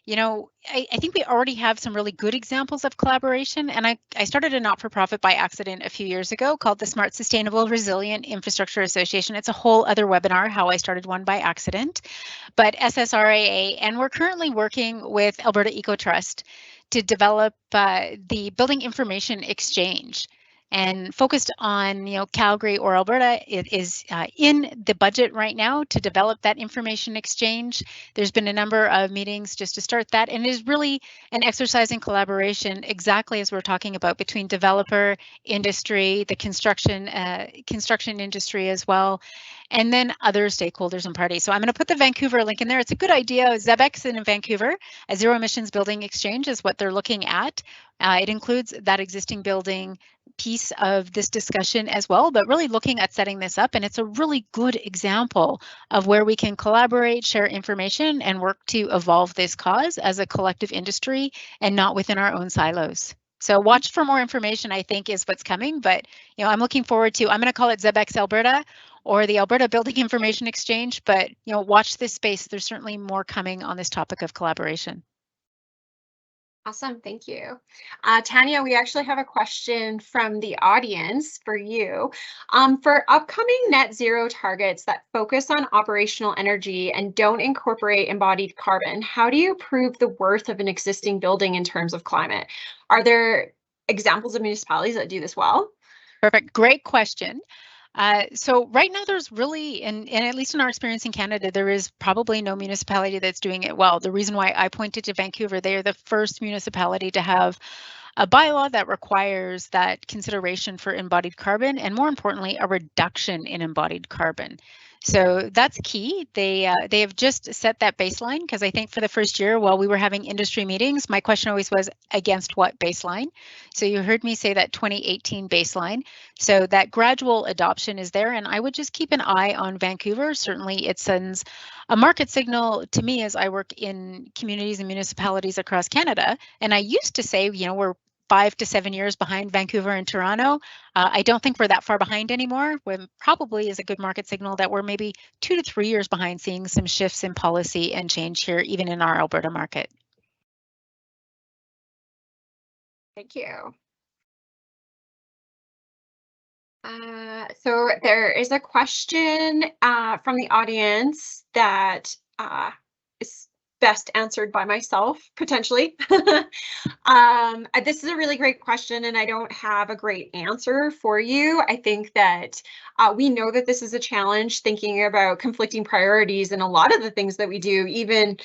you know, I think we already have some really good examples of collaboration. And I started a not-for-profit by accident a few years ago called the Smart, Sustainable, Resilient Infrastructure Association. It's a whole other webinar, how I started one by accident, but SSRAA. And we're currently working with Alberta EcoTrust to develop the Building Information Exchange. And focused on, you know, Calgary or Alberta, it is in the budget right now to develop that information exchange. There's been a number of meetings just to start that, and it is really an exercise in collaboration, exactly as we're talking about, between developer, industry, the construction industry as well, and then other stakeholders and parties. So I'm going to put the Vancouver link in there. It's a good idea. ZEBEX in Vancouver, a zero emissions building exchange is what they're looking at. It includes that existing building piece of this discussion as well, but really looking at setting this up. And it's a really good example of where we can collaborate, share information, and work to evolve this cause as a collective industry and not within our own silos. So watch for more information, I think, is what's coming. But, you know, I'm looking forward to, I'm going to call it ZEBEX Alberta or the Alberta Building Information Exchange. But, you know, watch this space. There's certainly more coming on this topic of collaboration. Awesome, thank you. Tanya, we actually have a question from the audience for you. For upcoming net zero targets that focus on operational energy and don't incorporate embodied carbon, how do you prove the worth of an existing building in terms of climate? Are there examples of municipalities that do this well? Perfect, great question. So right now there's really, and at least in our experience in Canada, there is probably no municipality that's doing it well. The reason why I pointed to Vancouver, they are the first municipality to have a bylaw that requires that consideration for embodied carbon, and more importantly, a reduction in embodied carbon. So that's key. They have just set that baseline, because I think for the first year, while we were having industry meetings, my question always was, against what baseline? So you heard me say that 2018 baseline. So that gradual adoption is there, and I would just keep an eye on Vancouver. Certainly it sends a market signal to me as I work in communities and municipalities across Canada. And I used to say, you know, we're 5 to 7 years behind Vancouver and Toronto. I don't think we're that far behind anymore. When probably is a good market signal that we're maybe 2 to 3 years behind seeing some shifts in policy and change here, even in our Alberta market. Thank you. So there is a question from the audience that is best answered by myself, potentially. This is a really great question, and I don't have a great answer for you. I think that we know that this is a challenge, thinking about conflicting priorities and a lot of the things that we do, even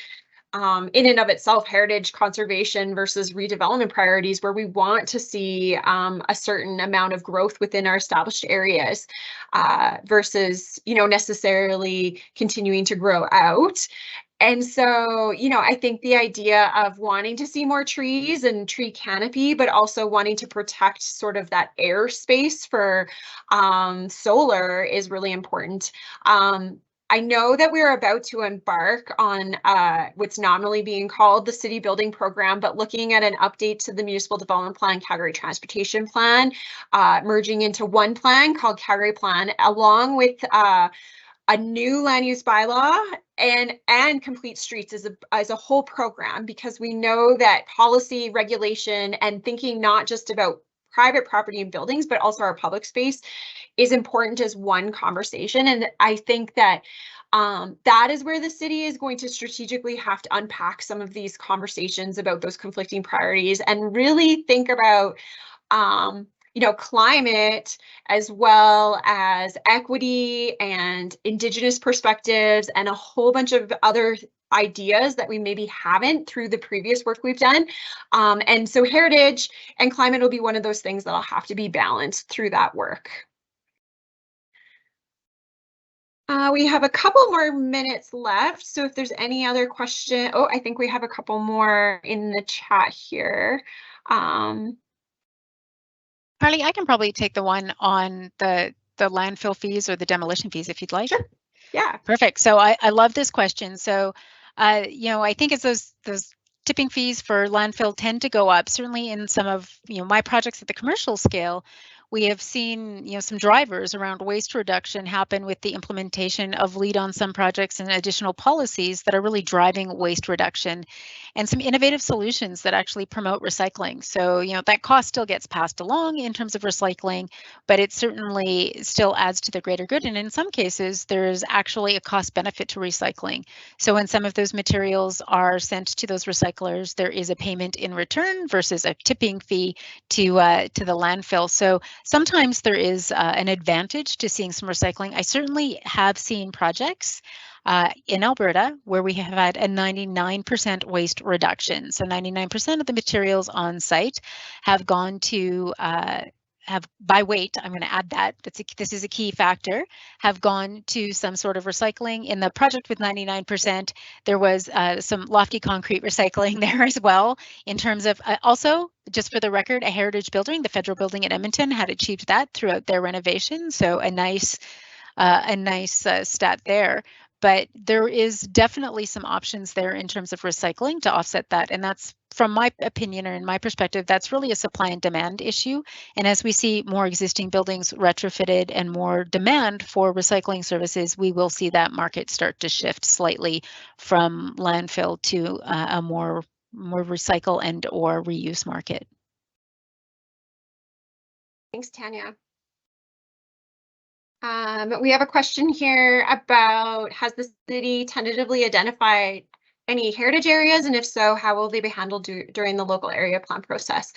in and of itself, heritage conservation versus redevelopment priorities, where we want to see a certain amount of growth within our established areas versus, you know, necessarily continuing to grow out. And so, you know, I think the idea of wanting to see more trees and tree canopy, but also wanting to protect sort of that airspace for solar is really important. I know that we're about to embark on what's nominally being called the City Building Program, but looking at an update to the Municipal Development Plan, Calgary Transportation Plan, merging into one plan called Calgary Plan, along with a new land use bylaw and complete streets as a whole program, because we know that policy, regulation, and thinking not just about private property and buildings, but also our public space is important as one conversation. And I think that that is where the city is going to strategically have to unpack some of these conversations about those conflicting priorities and really think about you know, climate as well as equity and Indigenous perspectives and a whole bunch of other ideas that we maybe haven't through the previous work we've done. And so heritage and climate will be one of those things that'll have to be balanced through that work. We have a couple more minutes left, so if there's any other question, I think we have a couple more in the chat here. Carly, I can probably take the one on the landfill fees or the demolition fees if you'd like. Sure. Yeah. Perfect. So I love this question. So, you know, I think it's those tipping fees for landfill tend to go up. Certainly in some of my projects at the commercial scale, we have seen some drivers around waste reduction happen with the implementation of LEED on some projects and additional policies that are really driving waste reduction, and some innovative solutions that actually promote recycling. So that cost still gets passed along in terms of recycling, but it certainly still adds to the greater good. And in some cases, there's actually a cost benefit to recycling. So when some of those materials are sent to those recyclers, there is a payment in return versus a tipping fee to the landfill. So sometimes there is an advantage to seeing some recycling. I certainly have seen projects in Alberta where we have had a 99% waste reduction. So 99% of the materials on site have gone to have by weight, I'm going to add that, this is a key factor, have gone to some sort of recycling. In the project with 99%, there was some lofty concrete recycling there as well, in terms of also, just for the record, a heritage building, the federal building at Edmonton, had achieved that throughout their renovation. So a nice stat there. But there is definitely some options there in terms of recycling to offset that. And that's, from my opinion or in my perspective, that's really a supply and demand issue. And as we see more existing buildings retrofitted and more demand for recycling services, we will see that market start to shift slightly from landfill to a more recycle and or reuse market. Thanks, Tanya. We have a question here about, has the city tentatively identified any heritage areas, and if so, how will they be handled during the local area plan process?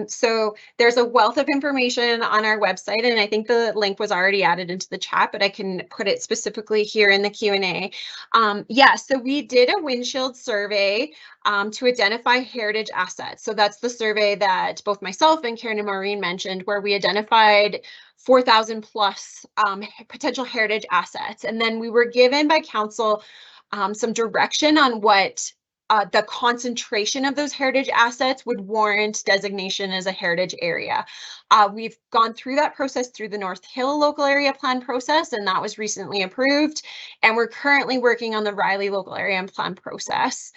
So there's a wealth of information on our website, and I think the link was already added into the chat, but I can put it specifically here in the Q&A. So we did a windshield survey to identify heritage assets. So that's the survey that both myself and Karen and Maureen mentioned, where we identified 4,000 plus potential heritage assets. And then we were given by council some direction on what the concentration of those heritage assets would warrant designation as a heritage area. We've gone through that process through the North Hill local area plan process, and that was recently approved. And we're currently working on the Riley local area plan process.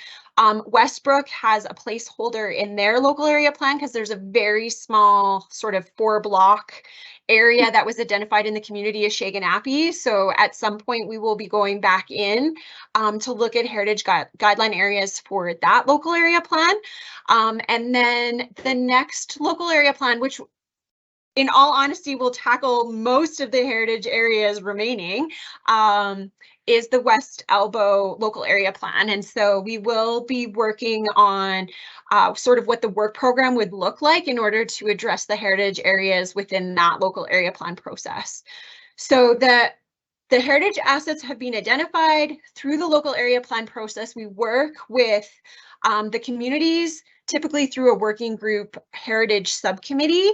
Westbrook has a placeholder in their local area plan because there's a very small sort of 4-block area that was identified in the community as Shaganappi. So at some point we will be going back in to look at heritage guideline areas for that local area plan. And then the next local area plan, which in all honesty will tackle most of the heritage areas remaining, is the West Elbow local area plan. And so we will be working on sort of what the work program would look like in order to address the heritage areas within that local area plan process. So the heritage assets have been identified through the local area plan process. We work with the communities, typically through a working group heritage subcommittee,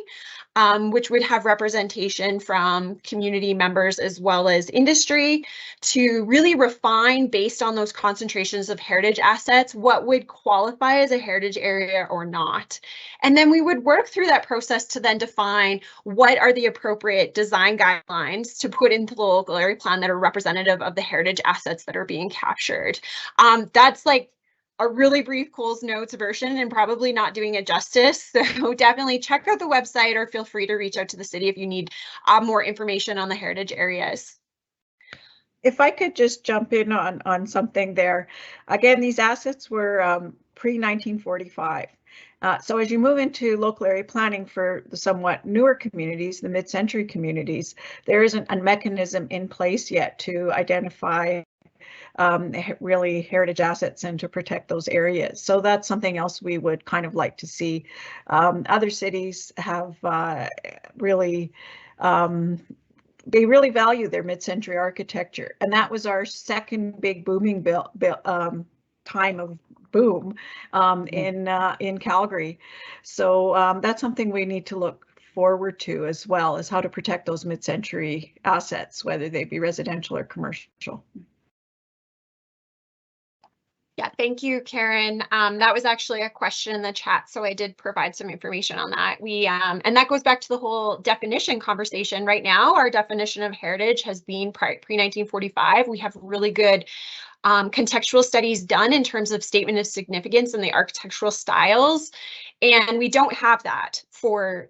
which would have representation from community members as well as industry, to really refine, based on those concentrations of heritage assets, what would qualify as a heritage area or not. And then we would work through that process to then define what are the appropriate design guidelines to put into the local area plan that are representative of the heritage assets that are being captured. That's like a really brief Coles Notes version and probably not doing it justice. So definitely check out the website or feel free to reach out to the city if you need more information on the heritage areas. If I could just jump in on something there. Again, these assets were pre-1945. So as you move into local area planning for the somewhat newer communities, the mid-century communities, there isn't a mechanism in place yet to identify really heritage assets and to protect those areas. So that's something else we would kind of like to see. Other cities have really, they really value their mid-century architecture. And that was our second big booming time of boom in Calgary. So that's something we need to look forward to as well, as how to protect those mid-century assets, whether they be residential or commercial. Yeah, thank you, Karen. That was actually a question in the chat, so I did provide some information on that. And that goes back to the whole definition conversation. Right now, our definition of heritage has been pre-1945. We have really good contextual studies done in terms of statement of significance and the architectural styles. And we don't have that for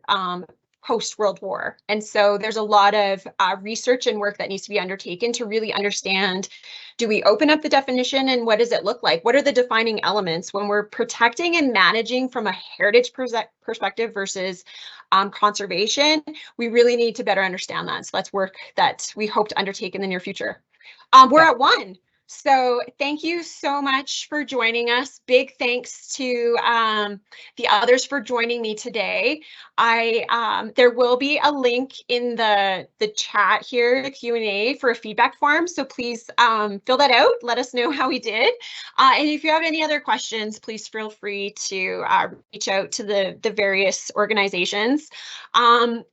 post-World War. And so there's a lot of research and work that needs to be undertaken to really understand, do we open up the definition and what does it look like? What are the defining elements when we're protecting and managing from a heritage perspective versus conservation? We really need to better understand that. So that's work that we hope to undertake in the near future. We're at 1. So thank you so much for joining us. Big thanks to the others for joining me today. There will be a link in the chat here, the Q&A, for a feedback form. So please fill that out. Let us know how we did. And if you have any other questions, please feel free to reach out to the various organizations.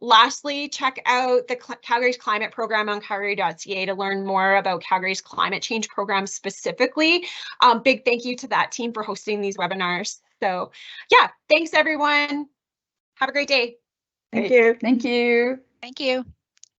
Lastly, check out the Calgary's climate program on calgary.ca to learn more about Calgary's climate change program specifically. Big thank you to that team for hosting these webinars. So yeah, thanks everyone. Have a great day. Thank you. Thank you. Thank you.